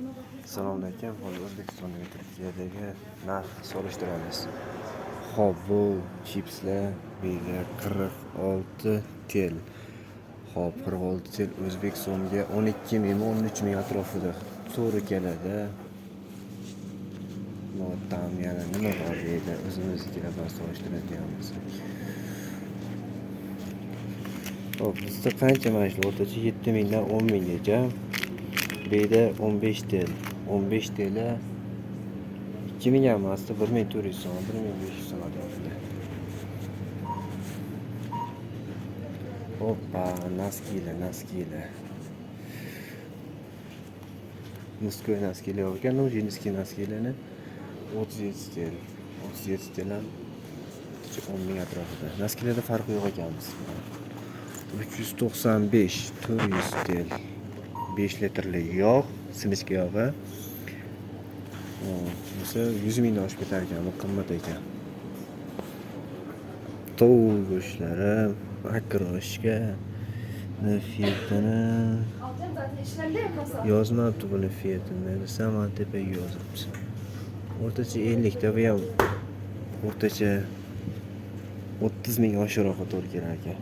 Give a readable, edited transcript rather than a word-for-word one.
Assalomu alaykum. Hozir O'zbekistondagi Turkiyadagi narx solishtiramiz. Xo'p, bu chipslar bega 46 tel. Xo'p, 46 tel o'zbek so'miga 12 ming, 13 ming atrofida to'g'ri keladi. Tam yana nima bor deydi, o'zimiznikilar bilan solishtiradigan bo'lsak. Xo'p, bizda qancha mana shu o'rtacha 7 mingdan 10 minggacha. Bu yerda 15 tel. 15 teli 2 ming emasdi, 1400 so'm, 1500 so'm atrofida. Hoppa, naskiylar. Muzko'y naskiylar yo'q ekan, jinniskiy naskiylarni 37 tel. 37 tel ham 10 ming atrofida. Naskiylarda farqi yo'q ekan bizda. 395, 400 tel. 5 litrli yog', simichka yog'i. Bo'lsa 100 mingdan oshib ketar ekan, bu qimmat ekan. Tovuq go'shtlari, akroshka, fiyatini yozmabdi buni fiyatini. Saman tepaga yozibdi. O'rtacha 50 ta, bu ham o'rtacha 30 ming oshiqroq to'g'ri kelar ekan.